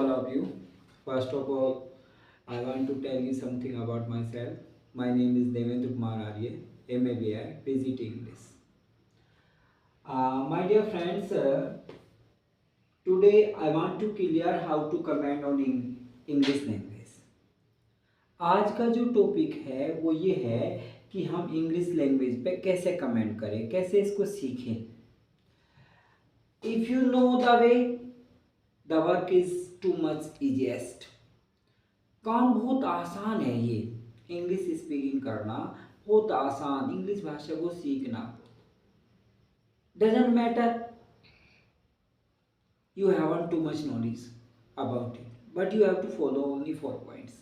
all of you. First of all, I want to tell you something about myself. My name is Devendra Kumar Arya, MABI, Visit English. My dear friends, today I want to clear how to comment on English language. आज का जो topic है वो ये है कि हम English language पे कैसे कमेंट करें, कैसे इसको सीखें. If you know the way, the work is too much easiest. काम बहुत आसान है. ये इंग्लिश स्पीकिंग करना बहुत आसान, इंग्लिश भाषा को सीखना. Doesn't matter you haven't too much knowledge about it, but you have to follow only 4 points.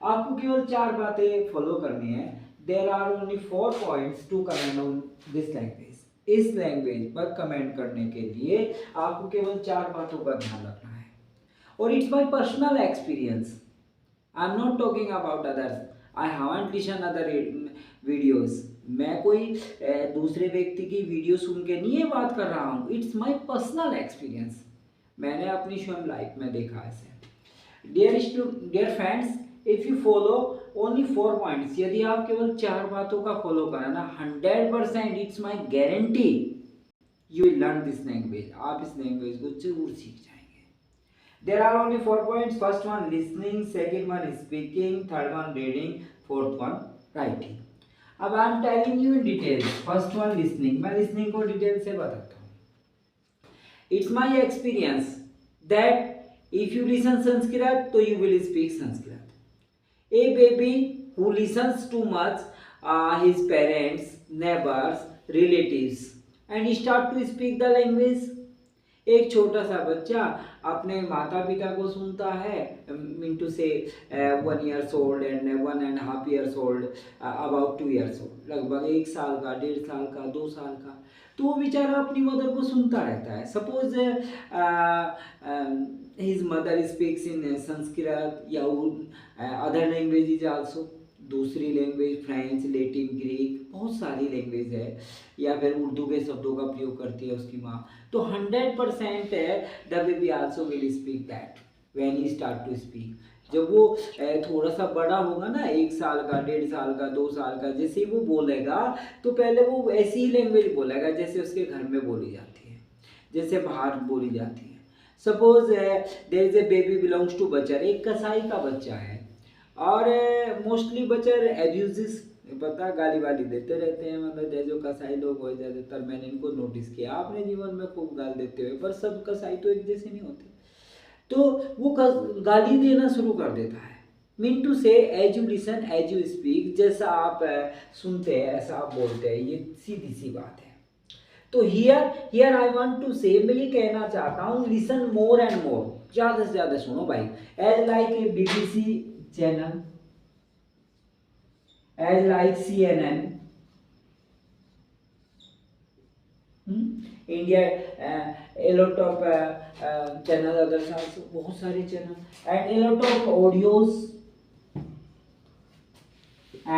आपको केवल 4 बातें फॉलो करनी है. There are only 4 points to comment on this language. इस लैंग्वेज पर कमेंट करने के लिए आपको केवल 4 बातों का ध्यान रखना है. और it's my personal experience. I am not talking about others. I haven't listen other videos. मैं कोई दूसरे व्यक्ति की वीडियो सुन के नहीं ये बात कर रहा हूँ. It's my personal experience. मैंने अपनी स्वयं लाइफ में देखा ऐसे. Dear friends, if you follow only 4 points, यदि आप केवल 4 बातों का फॉलो करें ना, 100% it's my guarantee you will learn this language. आप इस लैंग्वेज को जरूर सीख जाएंगे. There are only 4 points. First one listening, second one speaking, third one reading, fourth one writing. अब I am telling you in detail. First one listening. मैं listening को detail से बताता हूँ. It's my experience that if you listen Sanskrit, so you will speak Sanskrit. A baby who listens too much his parents, neighbors, relatives, and he start to speak the language. एक छोटा सा बच्चा अपने माता पिता को सुनता है, मीन टू से 1 years old and 1.5 years old, about 2 years old, लगभग 1 साल का, 1.5 साल का, 2 साल का. तो वो बेचारा अपनी मदर को सुनता रहता है. Suppose his mother speaks in Sanskrit या अदर लैंग्वेजेज आल्सो. दूसरी लैंग्वेज फ्रेंच, लैटिन, ग्रीक, बहुत सारी लैंग्वेज है. या फिर उर्दू के शब्दों का प्रयोग करती है उसकी माँ. तो 100% the baby also will speak that when he start to speak. जब वो थोड़ा सा बड़ा होगा ना, 1 साल का, 1.5 साल का, 2 साल का, जैसे ही वो बोलेगा तो पहले वो ऐसी ही लैंग्वेज बोलेगा जैसे उसके घर में बोली जाती है, जैसे बाहर बोली जाती है. Suppose there is a baby belongs to butcher. एक कसाई का बच्चा है और मोस्टली बचर एब्यूजिस, पता गाली वाली देते रहते हैं. मतलब जो कसाई लोग हो ज़्यादातर, मैंने इनको नोटिस किया. आपने जीवन में खूब गाल देते हुए, पर सब कसाई तो एक जैसे नहीं होते. तो वो गाली देना शुरू कर देता है. Mean to say as you listen as you speak. जैसा आप सुनते हैं ऐसा आप बोलते हैं. ये सीधी सी बात है. तो हियर आई वांट टू से, मैं ये कहना चाहता हूँ, लिसन मोर एंड मोर. ज़्यादा से ज़्यादा सुनो भाई. As like a BBC channel, as like CNN, India, a lot of channel, others also, बहुत सारे channel, and a lot of audios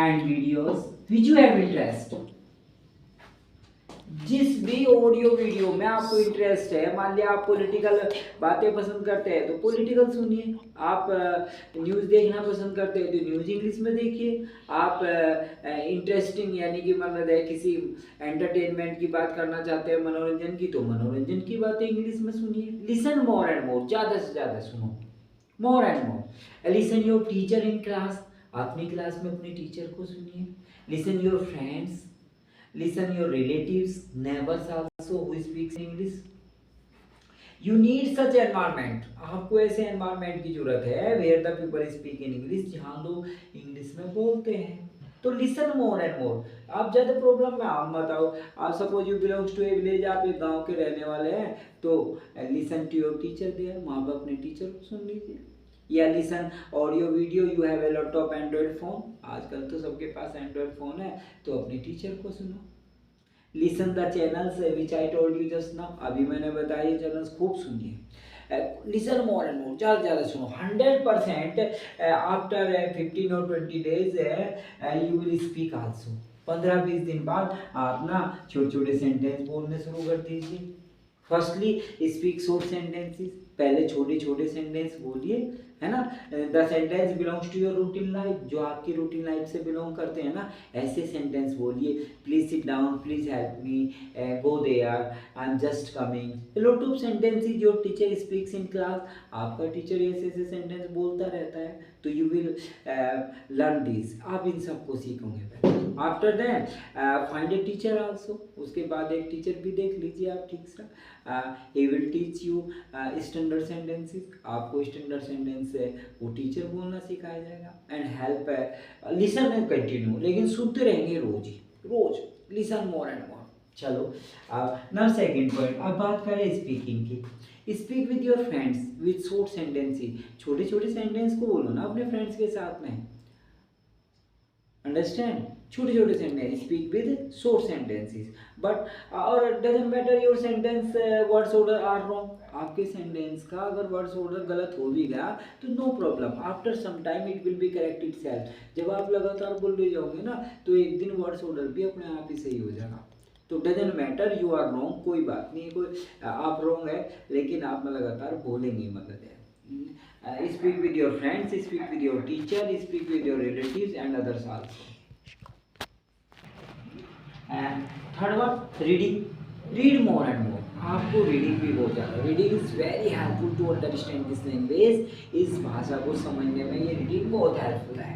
and videos which you have interest. जिस भी ऑडियो वीडियो में आपको इंटरेस्ट है, मान लिया आप पॉलिटिकल बातें पसंद करते हैं तो पॉलिटिकल सुनिए. आप न्यूज़ देखना पसंद करते हैं तो न्यूज़ इंग्लिश में देखिए. आप इंटरेस्टिंग यानी कि मतलब है किसी एंटरटेनमेंट की बात करना चाहते हैं, मनोरंजन की, तो मनोरंजन की बातें इंग्लिश में सुनिए. लिसन मोर एंड मोर. ज़्यादा से ज़्यादा सुनो. मोर and more. Listen your teacher in class. अपनी क्लास में अपने टीचर को सुनिए. Listen your friends. Listen your relatives, neighbors also who speaks English. You need such environment. आपको ऐसे environment की जरूरत है where the people speak in English, जहाँ लोग इंग्लिश में बोलते हैं. तो listen more and more. आप ज़्यादा प्रॉब्लम में आओ मत आओ. आप suppose you belongs to a village, आप एक गांव के रहने वाले हैं, तो listen to your teacher there. वहाँ पर अपने टीचर को सुन लीजिए. या listen audio video. You have a lot of Android phone. आजकल तो सबके पास एंड्रॉयड फ़ोन है, तो अपने टीचर को सुनो. Listen the channels which I told you just now. अभी मैंने बताया ये चैनल्स खूब सुनिए. लिसन मोर एंड मोर. ज़्यादा ज़्यादा सुनो. 100% आफ्टर 15 और 20 days you will speak also. 15-20 दिन बाद आप ना छोटे छोटे सेंटेंस बोलने शुरू कर दीजिए. Firstly speak short sentences. पहले छोटे छोटे सेंटेंस बोलिए, है ना। The sentence belongs to your routine life, जो आपकी रूटीन लाइफ से बिलोंग करते हैं ना, ऐसे सेंटेंस बोलिए। Please sit down, please help me, go there, I am just coming. Lot of sentences your teacher speaks in class, आपका teacher ऐसे ऐसे सेंटेंस बोलता रहता है, तो यू विल लर्न दिस, आप इन सबको सीखोगे पहले। After that find a teacher also, उसके बाद एक टीचर भी देख लीजिए आप ठीक से। He will teach you standard sentences, आपको स्टैंडर्ड सेंटेंस वो टीचर बोलना सिखाया जाएगा। And help listen and continue, लेकिन सुनते रहेंगे रोज ही, रोज लिसन मोर एंड मोर। चलो नाउ सेकंड पॉइंट, अब बात करें स्पीकिंग की। Speak with your friends with short sentences, छोटे छोटे सेंटेंस को बोलो ना अपने फ्रेंड्स के साथ में, अंडरस्टैंड, छोटे छोटे sentence, speak with short sentences. But और doesn't matter your sentence words order are wrong, आपके सेंटेंस का अगर वर्ड्स ऑर्डर गलत हो भी गया तो no problem, after some time it will be correct itself. जब आप लगातार बोलते जाओगे ना तो एक दिन वर्ड्स ऑर्डर भी अपने आप ही सही हो जाएगा। तो doesn't matter you are wrong, कोई बात नहीं, कोई आप रॉन्ग है लेकिन आप लगातार बोलेंगे, मतलब है। Speak with your friends, speak with your teacher, speak with your relatives and others also. And third one, reading. Read more and more, आपको रीडिंग भी बहुत ज़्यादा, reading is very helpful to understand this language, इस भाषा को समझने में ये रीडिंग बहुत हेल्पफुल है,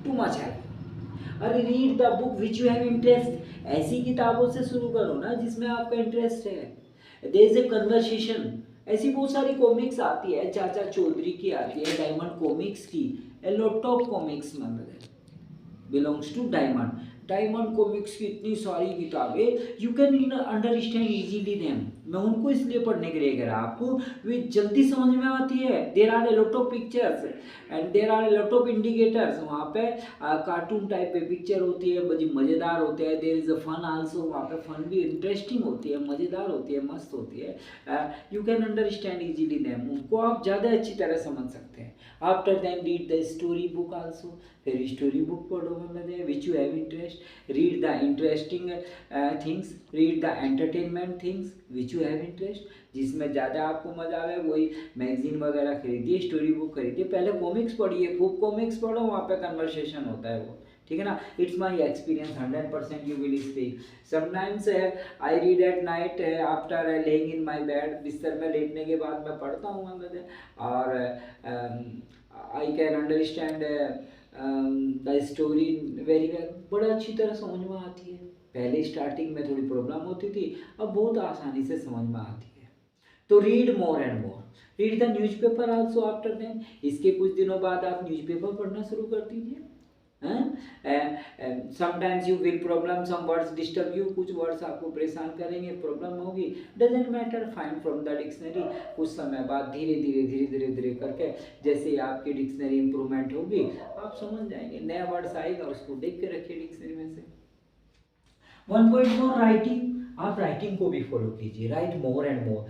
टू मच हेल्पफुल। अरे read the book which you have interest, ऐसी किताबों से शुरू करो ना जिसमें आपका इंटरेस्ट है। देयर इज ए कन्वर्सेशन, ऐसी बहुत सारी कॉमिक्स आती है, चाचा चौधरी की आती है, डायमंड कॉमिक्स की, ए लॉट ऑफ कॉमिक्स मतलब belongs to Diamond. Diamond Comics की इतनी सारी किताबें, you can understand easily them. मैं उनको इसलिए पढ़ने के लिए कह रहा, आपको वे जल्दी समझ में आती है। There are a lot of pictures and there are a lot of indicators, वहाँ पे कार्टून टाइप पे पिक्चर होती है, बड़ी मज़ेदार होते हैं। There is a fun also, वहाँ पे फन भी इंटरेस्टिंग होती है, मज़ेदार होती है, मस्त होती है। You can understand easily them, उनको आप ज़्यादा अच्छी तरह समझ सकते हैं। After them read the story book also, फिर स्टोरी बुक पढ़ो मतलब which you have interest. Read the interesting things, read the entertainment things which you have interest, जिसमें ज़्यादा आपको मजा आवे वही मैगजीन वगैरह खरीदिए, स्टोरी बुक खरीदिए। पहले कॉमिक्स पढ़िए, खूब कॉमिक्स पढ़ो, वहाँ पे कन्वर्सेशन होता है वो, ठीक है ना। It's my experience, 100% you will speak. Sometimes I read at night after laying in my bed, बिस्तर में लेटने के बाद मैं पढ़ता हूँ मतलब, और I can understand the story very well, बड़ा अच्छी तरह समझ में आती है। पहले स्टार्टिंग में थोड़ी प्रॉब्लम होती थी, अब बहुत आसानी से समझ में आती है। तो read more and more, read the newspaper also after then, इसके कुछ दिनों बाद आप न्यूज़पेपर पढ़ना शुरू कर दीजिए। Sometimes you will problem, some words disturb you, कुछ वर्ड्स आपको परेशान करेंगे, प्रॉब्लम होगी, doesn't matter, find from the dictionary. कुछ समय बाद धीरे धीरे धीरे धीरे धीरे करके जैसे आपकी डिक्शनरी इंप्रूवमेंट होगी आप समझ जाएंगे, नया वर्ड्स आएगा उसको देख के रखिए डिक्शनरी में से। 1.4 राइटिंग, आप राइटिंग को भी फॉलो कीजिए। Right more and more,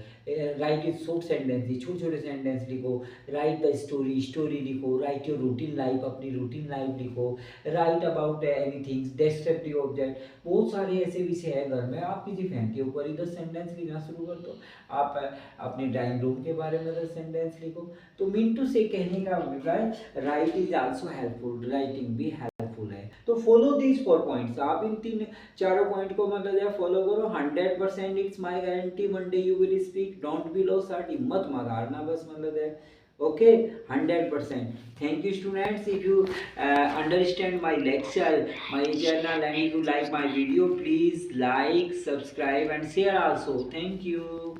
right is short sentence, छोटे छोटे सेंटेंस लिखो। राइट द स्टोरी, स्टोरी लिखो। राइट योर रूटीन लाइफ, अपनी रूटीन लाइफ लिखो। Right about anything, descriptive object, बहुत सारे ऐसे विषय है घर में, आप किसी फैन के ऊपर ही 10 सेंटेंस लिखना शुरू कर दो। आप अपने ड्राइंग रूम के बारे में 10 सेंटेंस लिखो। तो मीन टू से कहने का अभिप्राय, right is also helpful, writing भी हेल्पफुल है। तो फॉलो दीज 4 पॉइंट्स, आप इन 3-4 पॉइंट को मतलब फॉलो करो। 100% it's my guarantee, one day you will speak, don't be loss heart, हिम्मत मत हारना बस मतलब है। Okay 100%। Thank you students, if you understand my lecture, my channel and if you like my video, please like, subscribe and share also. Thank you.